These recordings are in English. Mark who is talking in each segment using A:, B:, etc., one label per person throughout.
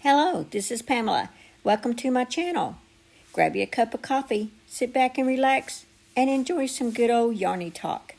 A: Hello, this is Pamela. Welcome to my channel. Grab you a cup of coffee, sit back and relax, and enjoy some good old yarny talk.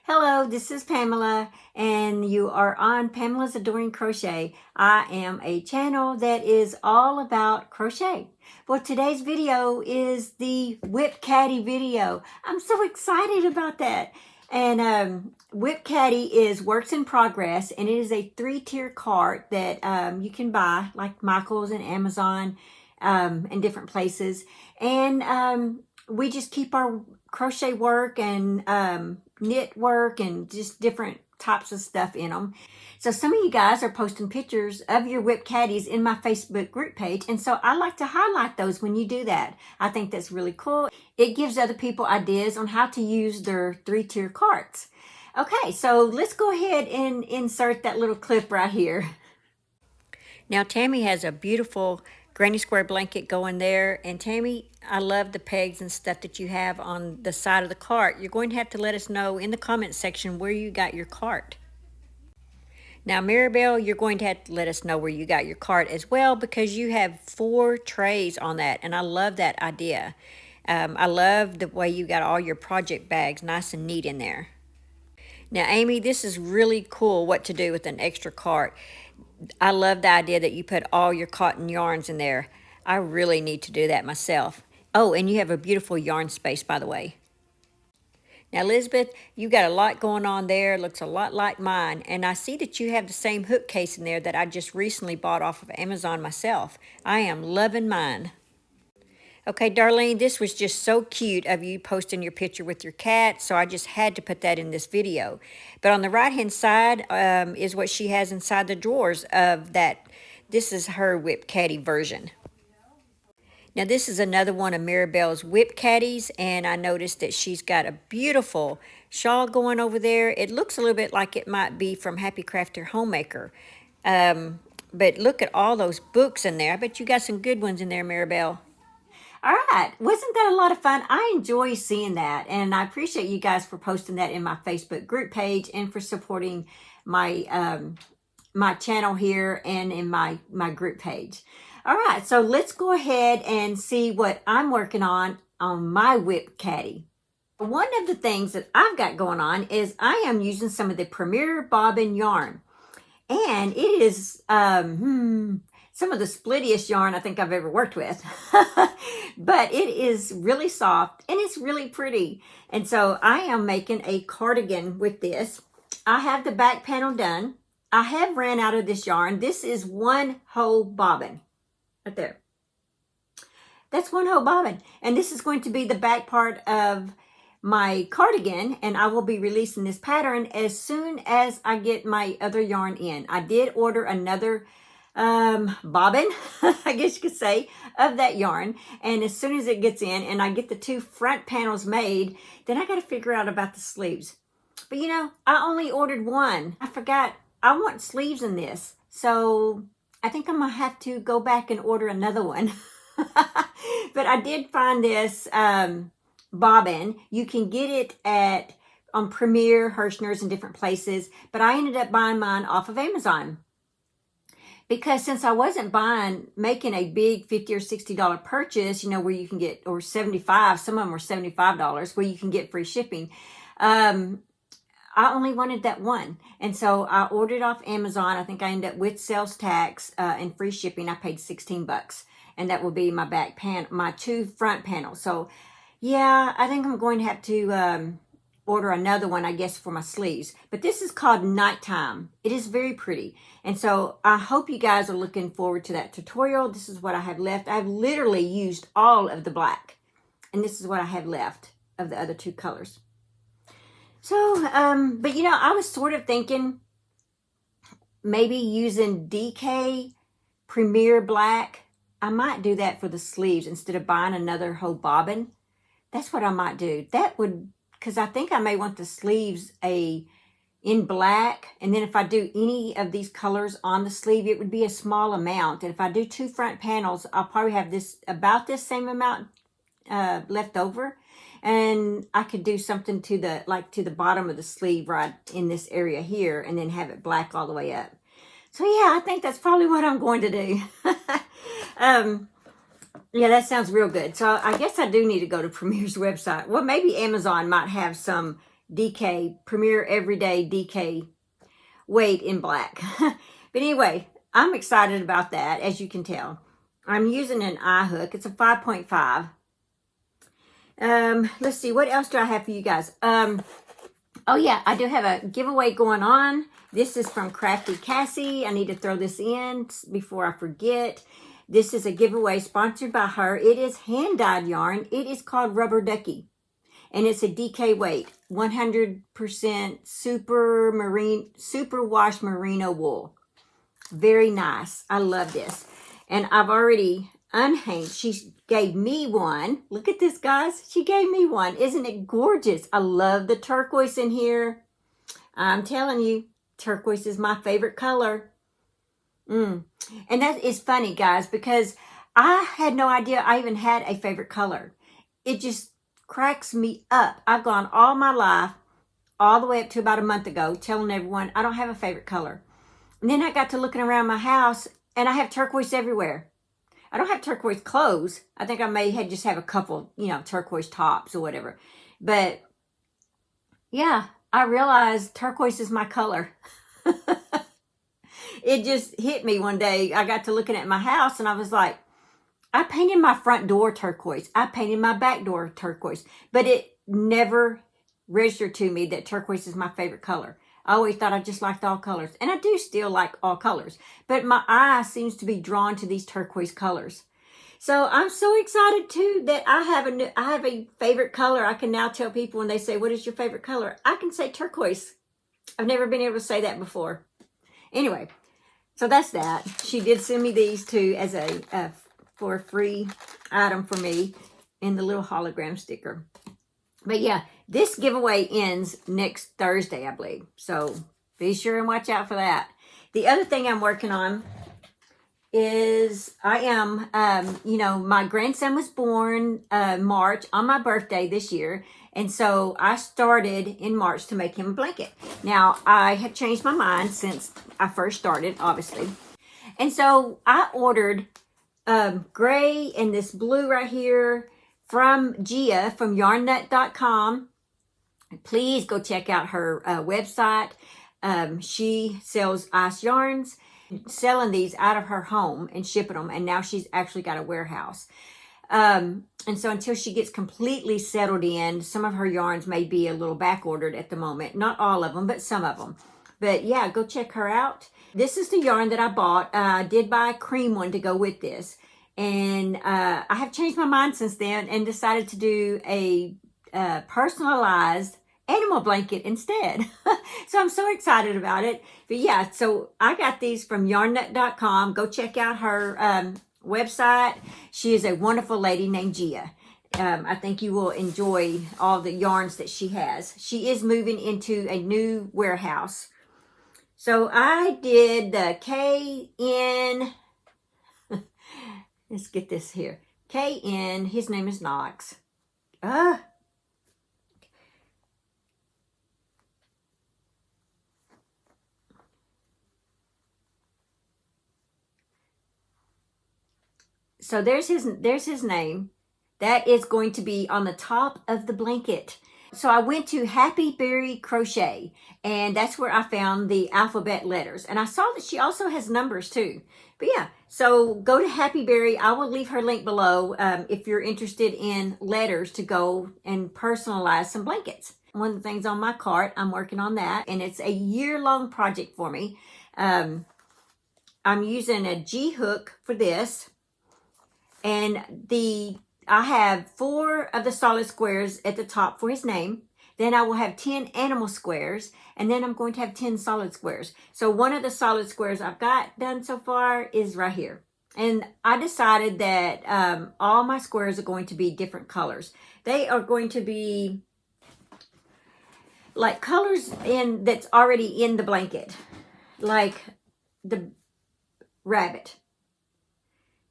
A: Hello, this is Pamela, and you are on Pamela's Adoring Crochet. I am a channel that is all about crochet. Well, today's video is the WIP Caddy video. I'm so excited about that. And WIP Caddy is works in progress, and it is a 3-tier cart that you can buy, like Michael's and Amazon and different places. And we just keep our crochet work and knit work and just different types of stuff in them. So some of you guys are posting pictures of your WIP Caddies in my Facebook group page, and so I like to highlight those when you do that. I think that's really cool. It gives other people ideas on how to use their 3-tier carts. Okay, so let's go ahead and insert that little clip right here. Now Tammy has a beautiful granny square blanket going there, and Tammy, I love the pegs and stuff that you have on the side of the cart. You're going to have to let us know in the comment section where you got your cart. Now Maribel, you're going to have to let us know where you got your cart as well, because you have 4 trays on that, and I love that idea. I love the way you got all your project bags nice and neat in there. Now Amy, this is really cool what to do with an extra cart. I love the idea that you put all your cotton yarns in there. I really need to do that myself. Oh, and you have a beautiful yarn space, by the way. Now, Elizabeth, you got a lot going on there. It looks a lot like mine. And I see that you have the same hook case in there that I just recently bought off of Amazon myself. I am loving mine. Okay, Darlene, this was just so cute of you posting your picture with your cat, so I just had to put that in this video. But on the right-hand side is what she has inside the drawers of that. This is her WIP Caddy version. Now, this is another one of Maribel's WIP Caddies, and I noticed that she's got a beautiful shawl going over there. It looks a little bit like it might be from Happy Crafter Homemaker. But look at all those books in there. I bet you got some good ones in there, Maribel. All right, wasn't that a lot of fun? I enjoy seeing that, and I appreciate you guys for posting that in my Facebook group page and for supporting my my channel here and in my group page. All right, so let's go ahead and see what I'm working on my WIP Caddy. One of the things that I've got going on is I am using some of the Premier Bobbin yarn, and it is some of the splittiest yarn I think I've ever worked with. But it is really soft and it's really pretty. And so I am making a cardigan with this. I have the back panel done. I have ran out of this yarn. This is 1 whole bobbin right there. That's 1 whole bobbin. And this is going to be the back part of my cardigan, and I will be releasing this pattern as soon as I get my other yarn in. I did order another bobbin, I guess you could say, of that yarn, and as soon as it gets in and I get the 2 front panels made, then I got to figure out about the sleeves. But you know, I only ordered 1. I forgot I want sleeves in this, so I think I'm gonna have to go back and order another one. But I did find this bobbin. You can get it on Premier, Hirschner's, and different places, but I ended up buying mine off of Amazon. Because since I wasn't making a big $50 or $60 purchase, you know, where you can get, or $75, some of them were $75, where you can get free shipping, I only wanted that 1. And so I ordered off Amazon. I think I ended up with sales tax and free shipping. I paid $16. And that will be my my 2 front panels. So yeah, I think I'm going to have to order another one, I guess, for my sleeves. But this is called Nighttime. It is very pretty. And so I hope you guys are looking forward to that tutorial. This is what I have left. I've literally used all of the black. And this is what I have left of the other 2 colors. So, but you know, I was sort of thinking maybe using DK Premier Black. I might do that for the sleeves instead of buying another whole bobbin. That's what I might do. That would, because I think I may want the sleeves in black, and then if I do any of these colors on the sleeve, it would be a small amount. And if I do 2 front panels, I'll probably have about this same amount left over, and I could do something to the bottom of the sleeve right in this area here, and then have it black all the way up. So yeah, I think that's probably what I'm going to do. Yeah, that sounds real good. So I guess I do need to go to Premier's website. Well, maybe Amazon might have some DK, Premier Everyday DK weight in black. But anyway, I'm excited about that, as you can tell. I'm using an eye hook. It's a 5.5. Let's see, what else do I have for you guys? Oh yeah, I do have a giveaway going on. This is from Crafty Cassie. I need to throw this in before I forget. This is a giveaway sponsored by her. It is hand-dyed yarn. It is called Rubber Ducky. And it's a DK weight. 100% super wash merino wool. Very nice. I love this. And I've already unhanged. She gave me one. Look at this, guys. She gave me one. Isn't it gorgeous? I love the turquoise in here. I'm telling you, turquoise is my favorite color. And that is funny, guys, because I had no idea I even had a favorite color. It just cracks me up. I've gone all my life, all the way up to about a month ago, telling everyone I don't have a favorite color. And then I got to looking around my house, and I have turquoise everywhere. I don't have turquoise clothes. I think I may just have a couple, turquoise tops or whatever. But yeah, I realized turquoise is my color. It just hit me one day. I got to looking at my house and I was like, I painted my front door turquoise. I painted my back door turquoise. But it never registered to me that turquoise is my favorite color. I always thought I just liked all colors. And I do still like all colors. But my eye seems to be drawn to these turquoise colors. So I'm so excited too that I have a favorite color. I can now tell people when they say, what is your favorite color? I can say turquoise. I've never been able to say that before. Anyway, so that's that. She did send me these two as for a free item for me in the little hologram sticker. But yeah, this giveaway ends next Thursday, I believe. So be sure and watch out for that. The other thing I'm working on is I am, my grandson was born March on my birthday this year. And so I started in March to make him a blanket. Now, I have changed my mind since I first started, obviously. And so I ordered gray and this blue right here from Gia from yarnnut.com. Please go check out her website. She sells ice yarns, selling these out of her home and shipping them. And now she's actually got a warehouse. And so until she gets completely settled in, some of her yarns may be a little back ordered at the moment. Not all of them, but some of them. But yeah, go check her out. This is the yarn that I bought. I did buy a cream one to go with this. And I have changed my mind since then and decided to do a personalized animal blanket instead. So I'm so excited about it. But yeah, so I got these from yarnnut.com. Go check out her website. She is a wonderful lady named Gia. I think you will enjoy all the yarns that she has. She is moving into a new warehouse. So I did the KN. Let's get this here. KN. His name is Knox. So there's his name. That is going to be on the top of the blanket. So I went to Happy Berry Crochet, and that's where I found the alphabet letters. And I saw that she also has numbers too. But yeah, so go to Happy Berry. I will leave her link below if you're interested in letters to go and personalize some blankets. One of the things on my cart, I'm working on that, and it's a year-long project for me. I'm using a G hook for this, and I have 4 of the solid squares at the top for his name. Then I will have 10 animal squares, and then I'm going to have 10 solid squares. So one of the solid squares I've got done so far is right here. And I decided that all my squares are going to be different colors. They are going to be like colors that's already in the blanket, like the rabbit.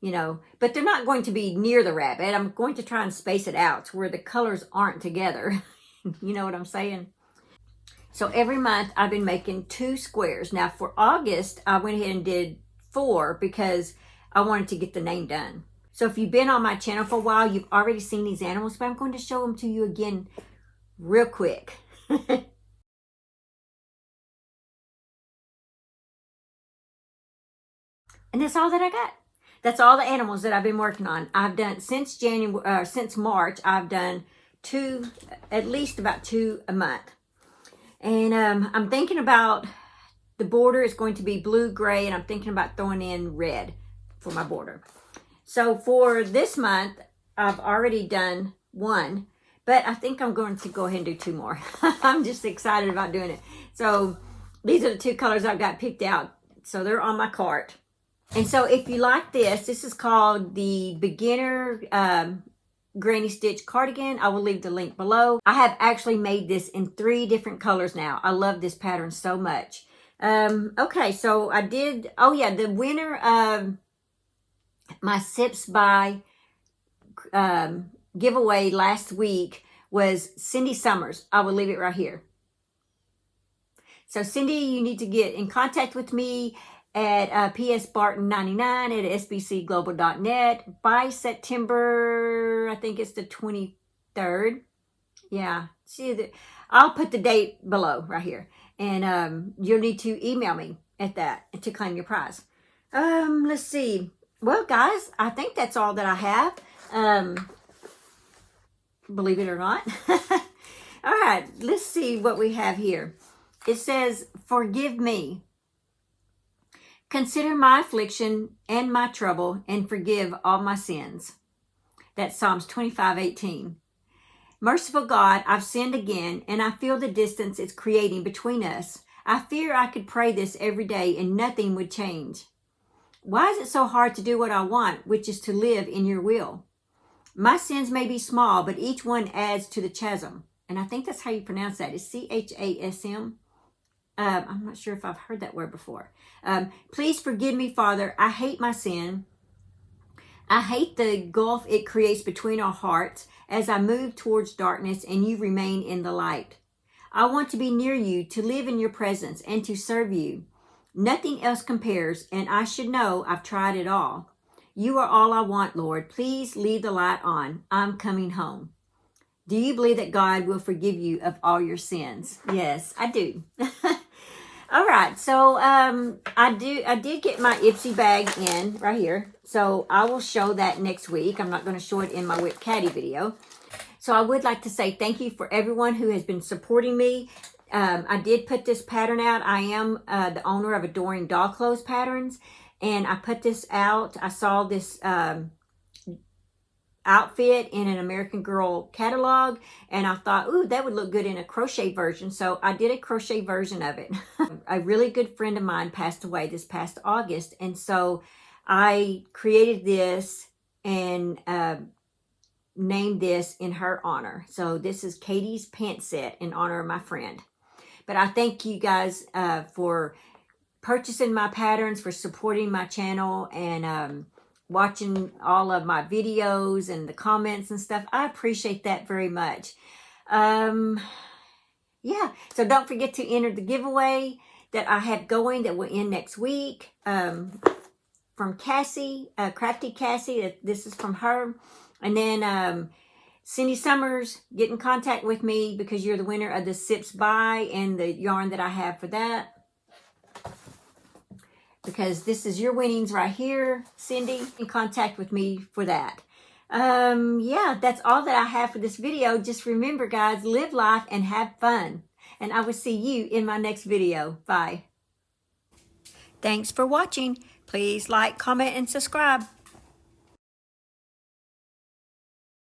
A: But they're not going to be near the rabbit. I'm going to try and space it out to where the colors aren't together. You know what I'm saying? So every month I've been making 2 squares. Now for August, I went ahead and did 4 because I wanted to get the name done. So if you've been on my channel for a while, you've already seen these animals, but I'm going to show them to you again real quick. And that's all that I got. That's all the animals that I've been working on. I've done since March, I've done 2, at least about 2 a month. And I'm thinking about the border is going to be blue, gray, and I'm thinking about throwing in red for my border. So for this month, I've already done 1, but I think I'm going to go ahead and do 2 more. I'm just excited about doing it. So these are the 2 colors I've got picked out. So they're on my cart. And so if you like this is called the Beginner Granny Stitch Cardigan. I will leave the link below. I have actually made this in 3 different colors now. I love this pattern so much. Okay, so I did, oh yeah, the winner of my Sips by giveaway last week was Cindy Summers. I will leave it right here. So Cindy, you need to get in contact with me at psbarton99 at sbcglobal.net by September, I think it's the 23rd. Yeah, see, I'll put the date below right here. And you'll need to email me at that to claim your prize. Let's see. Well, guys, I think that's all that I have. Believe it or not. All right, let's see what we have here. It says, forgive me. Consider my affliction and my trouble and forgive all my sins. That's Psalms 25:18. Merciful God, I've sinned again and I feel the distance it's creating between us. I fear I could pray this every day and nothing would change. Why is it so hard to do what I want, which is to live in your will? My sins may be small, but each one adds to the chasm. And I think that's how you pronounce that. It's C-H-A-S-M. I'm not sure if I've heard that word before. Please forgive me, Father. I hate my sin. I hate the gulf it creates between our hearts as I move towards darkness and you remain in the light. I want to be near you, to live in your presence, and to serve you. Nothing else compares, and I should know I've tried it all. You are all I want, Lord. Please leave the light on. I'm coming home. Do you believe that God will forgive you of all your sins? Yes, I do. All right, so I did get my Ipsy bag in right here. So I will show that next week. I'm not going to show it in my WIP Caddy video. So I would like to say thank you for everyone who has been supporting me. I did put this pattern out. I am the owner of Adoring Doll Clothes Patterns. And I put this out. I saw this outfit in an American Girl catalog, and I thought, ooh, that would look good in a crochet version. So I did a crochet version of it. A really good friend of mine passed away this past August, and so I created this and named this in her honor. So this is Katie's pant set in honor of my friend. But I thank you guys for purchasing my patterns, for supporting my channel, and watching all of my videos and the comments and stuff. I appreciate that very much. Yeah, so don't forget to enter the giveaway that I have going that will end next week. From Cassie, Crafty Cassie. This is from her. And then Cindy Summers, get in contact with me because you're the winner of the Sips by and the yarn that I have for that. Because this is your winnings right here, Cindy. In contact with me for that. Yeah, that's all that I have for this video. Just remember, guys, live life and have fun. And I will see you in my next video. Bye. Thanks for watching. Please like, comment, and subscribe.